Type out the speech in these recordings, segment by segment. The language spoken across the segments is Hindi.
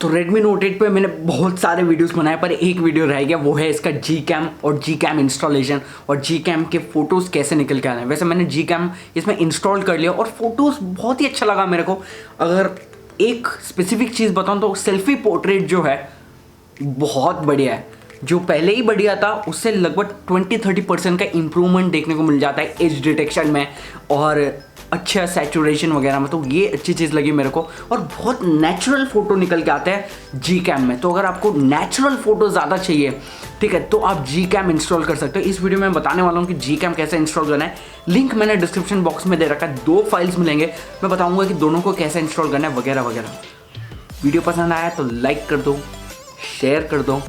तो Redmi Note 8 पे मैंने बहुत सारे वीडियोस बनाए पर एक वीडियो रह गया, वो है इसका Gcam और Gcam इंस्टॉलेशन और Gcam के फ़ोटोज़ कैसे निकल के आना है। वैसे मैंने Gcam इसमें इंस्टॉल कर लिया और फोटोज़ बहुत ही अच्छा लगा मेरे को। अगर एक स्पेसिफिक चीज़ बताऊँ तो सेल्फी पोर्ट्रेट जो है बहुत बढ़िया है। जो पहले ही बढ़िया था उससे लगभग 20-30% का इम्प्रूवमेंट देखने को मिल जाता है एज डिटेक्शन में और अच्छा सैचुरेशन वगैरह में। तो ये अच्छी चीज़ लगी मेरे को और बहुत नेचुरल फोटो निकल के आते हैं Gcam में। तो अगर आपको नेचुरल फोटो ज़्यादा चाहिए, ठीक है, तो आप Gcam इंस्टॉल कर सकते हो। इस वीडियो में बताने वाला हूँ कि Gcam कैसे इंस्टॉल करना है। लिंक मैंने डिस्क्रिप्शन बॉक्स में दे रखा है, 2 फाइल्स मिलेंगे, मैं बताऊँगा कि दोनों को कैसे इंस्टॉल करना है वगैरह वगैरह। वीडियो पसंद आया तो लाइक कर दो, शेयर कर दो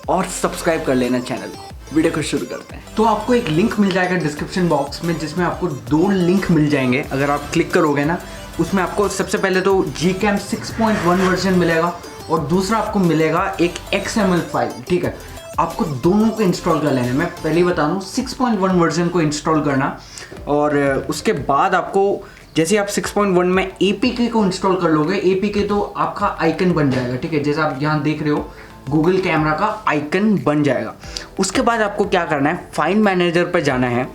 और सब्सक्राइब कर लेना चैनल को। वीडियो को शुरू करते हैं। तो आपको एक लिंक मिल जाएगा डिस्क्रिप्शन बॉक्स में, जिसमें आपको 2 लिंक मिल जाएंगे। अगर आप क्लिक करोगे ना, उसमें आपको सबसे पहले तो Gcam 6.1 वर्जन मिलेगा और दूसरा आपको मिलेगा एक XML फाइल। ठीक है, आपको दोनों को इंस्टॉल कर लेना है। मैं पहले ही बता दूँ 6.1 वर्जन को इंस्टॉल करना और उसके बाद आपको जैसे आप 6.1 में APK को इंस्टॉल कर लोगे, APK तो आपका आइकन बन जाएगा। ठीक है, जैसे आप यहाँ देख रहे हो गूगल कैमरा का आइकन बन जाएगा। उसके बाद आपको क्या करना है, फाइल मैनेजर पर जाना है।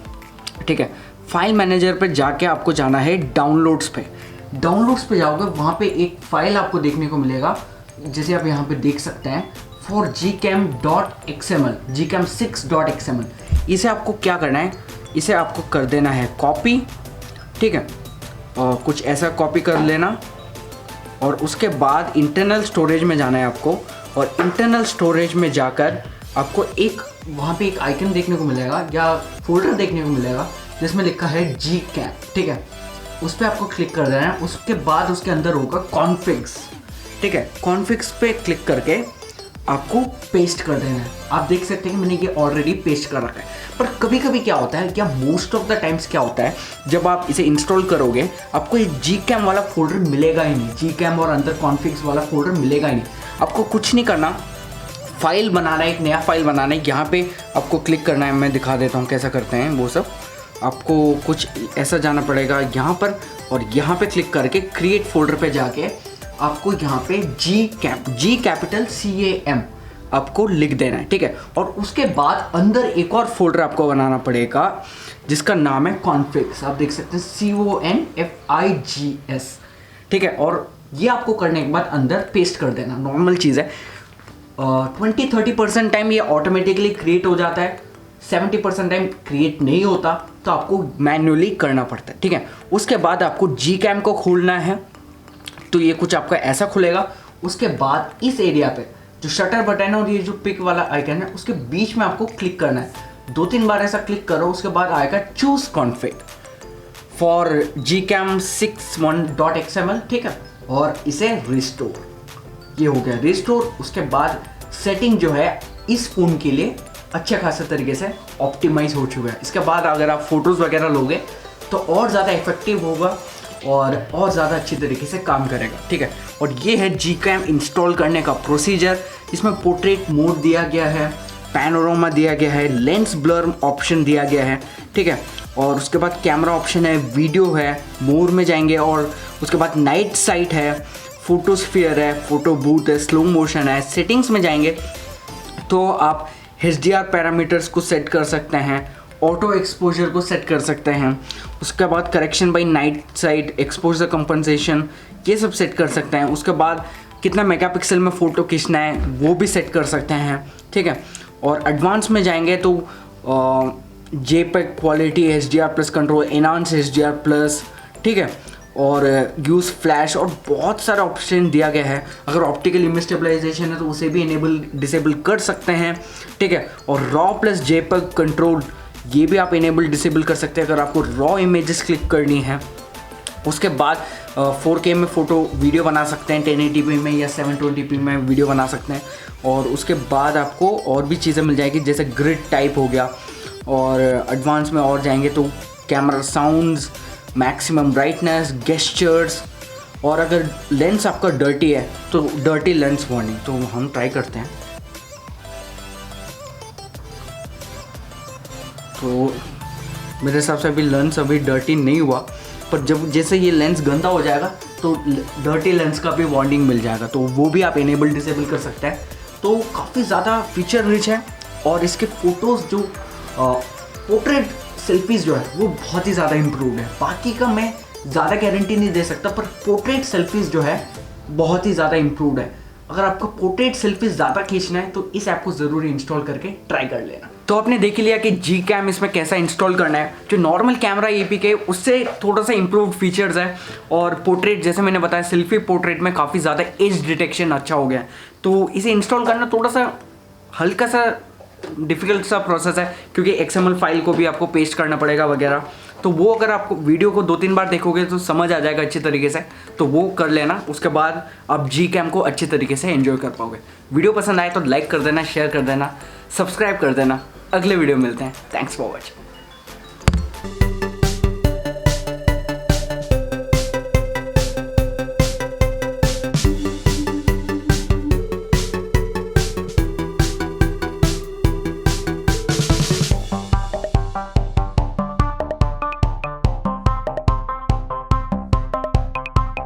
ठीक है, फाइल मैनेजर पर जाके आपको जाना है डाउनलोड्स पे। डाउनलोड्स पे जाओगे, वहाँ पे एक फाइल आपको देखने को मिलेगा, जैसे आप यहाँ पे देख सकते हैं for gcam.xml, gcam6.xml। इसे आपको क्या करना है, इसे आपको कर देना है कॉपी। ठीक है, और कुछ ऐसा कॉपी कर लेना और उसके बाद इंटरनल स्टोरेज में जाना है आपको और इंटरनल स्टोरेज में जाकर आपको एक वहाँ पे एक आइकन देखने को मिलेगा या फोल्डर देखने को मिलेगा जिसमें लिखा है Gcam। ठीक है, उस पर आपको क्लिक कर देना है। उसके बाद उसके अंदर होगा कॉन्फ़िग्स। ठीक है, कॉन्फ़िग्स पे क्लिक करके आपको पेस्ट कर देना है। आप देख सकते हैं कि मैंने ये ऑलरेडी पेस्ट कर रखा है। पर कभी कभी क्या होता है, क्या मोस्ट ऑफ द टाइम्स क्या होता है, जब आप इसे इंस्टॉल करोगे आपको ये Gcam वाला फोल्डर मिलेगा ही नहीं। Gcam और अंदर कॉन्फ़िग्स वाला फोल्डर मिलेगा ही नहीं। आपको कुछ नहीं करना, फाइल बनाना है, एक नया फाइल बनाना है। यहाँ पे आपको क्लिक करना है, मैं दिखा देता हूँ कैसा करते हैं वो सब। आपको कुछ ऐसा जाना पड़ेगा यहाँ पर और यहाँ पे क्लिक करके क्रिएट फोल्डर पे जाके आपको यहाँ पे Gcam आपको लिख देना है। ठीक है, और उसके बाद अंदर एक और फोल्डर आपको बनाना पड़ेगा जिसका नाम है कॉन्फ़िग्स। आप देख सकते हैं CONFIGS। ठीक है, और ये आपको करने के बाद अंदर पेस्ट कर देना। नॉर्मल चीज़ है। 20-30% टाइम ये ऑटोमेटिकली क्रिएट हो जाता है, 70% टाइम क्रिएट नहीं होता तो आपको मैन्युअली करना पड़ता है। ठीक है, उसके बाद आपको Gcam को खोलना है तो ये कुछ आपका ऐसा खुलेगा। उसके बाद इस एरिया पे जो शटर बटन है और ये जो पिक वाला आइकन है उसके बीच में आपको क्लिक करना है। 2-3 बार ऐसा क्लिक करो, उसके बाद आएगा चूज कॉन्फ़िग फॉर Gcam6.1.xml। ठीक है, और इसे रिस्टोर, ये हो गया रिस्टोर। उसके बाद सेटिंग जो है इस फ़ोन के लिए अच्छे खासे तरीके से ऑप्टिमाइज हो चुका है। इसके बाद अगर आप फोटोज़ वगैरह लोगे तो और ज़्यादा इफेक्टिव होगा और ज़्यादा अच्छी तरीके से काम करेगा। ठीक है, और ये है Gcam इंस्टॉल करने का प्रोसीजर। इसमें पोर्ट्रेट मोड दिया गया है, पैनोरामा दिया गया है, लेंस ब्लर ऑप्शन दिया गया है। ठीक है, और उसके बाद कैमरा ऑप्शन है, वीडियो है, मोर में जाएंगे और उसके बाद नाइट साइट है, फोटोस्फीयर है, फोटो बूथ है, स्लो मोशन है। सेटिंग्स में जाएंगे तो आप HDR पैरामीटर्स को सेट कर सकते हैं, ऑटो एक्सपोजर को सेट कर सकते हैं। उसके बाद correction by night sight, exposure compensation, ये सब सेट कर सकते हैं। उसके बाद कितना मेगापिक्सल में फ़ोटो खींचना है वो भी सेट कर सकते हैं। ठीक है, और एडवांस में जाएंगे तो JPEG quality, HDR plus control, enhance HDR plus. ठीक है, और यूज़ फ्लैश और बहुत सारा ऑप्शन दिया गया है। अगर ऑप्टिकल इमेज स्टेबलाइजेशन है तो उसे भी इनेबल डिसेबल कर सकते हैं। ठीक है, और रॉ प्लस JPEG कंट्रोल ये भी आप इनेबल डिसेबल कर सकते हैं अगर आपको रॉ इमेजेस क्लिक करनी है। उसके बाद 4K में फ़ोटो वीडियो बना सकते हैं, 1080p में या 720p में वीडियो बना सकते हैं। और उसके बाद आपको और भी चीज़ें मिल जाएगी जैसे ग्रिड टाइप हो गया। और एडवांस में और जाएंगे तो camera sounds, maximum brightness, gestures. और अगर लेंस आपका डर्टी है तो डर्टी लेंस वार्निंग। तो हम ट्राई करते हैं। तो मेरे हिसाब से अभी लेंस अभी डर्टी नहीं हुआ, पर जब जैसे ये लेंस गंदा हो जाएगा तो डर्टी लेंस का भी वार्निंग मिल जाएगा, तो वो भी आप इनेबल डिसेबल कर सकते हैं। तो काफ़ी ज़्यादा फीचर रिच है और इसके फ़ोटोज़ जो पोर्ट्रेट सेल्फीज़ जो है वो बहुत ही ज़्यादा इम्प्रूवड है। बाकी का मैं ज़्यादा गारंटी नहीं दे सकता, पर पोर्ट्रेट सेल्फीज़ जो है बहुत ही ज़्यादा इम्प्रूवड है। अगर आपको पोर्ट्रेट सेल्फीज ज़्यादा खींचना है तो इस ऐप को ज़रूर इंस्टॉल करके ट्राई कर लेना। तो आपने देख लिया कि Gcam इसमें कैसा इंस्टॉल करना है। जो नॉर्मल कैमरा APK उससे थोड़ा सा इम्प्रूव्ड फीचर्स है, और पोर्ट्रेट जैसे मैंने बताया सेल्फी पोर्ट्रेट में काफ़ी ज़्यादा एज डिटेक्शन अच्छा हो गया है। तो इसे इंस्टॉल करना थोड़ा सा हल्का सा डिफ़िकल्ट सा प्रोसेस है, क्योंकि XML फाइल को भी आपको पेस्ट करना पड़ेगा वगैरह। तो वो अगर आपको वीडियो को 2-3 बार देखोगे तो समझ आ जाएगा अच्छी तरीके से, तो वो कर लेना। उसके बाद आप Gcam को अच्छी तरीके से एंजॉय कर पाओगे। वीडियो पसंद आए तो लाइक कर देना, शेयर कर देना, सब्सक्राइब कर देना। अगले वीडियो मिलते हैं। Thanks for watching.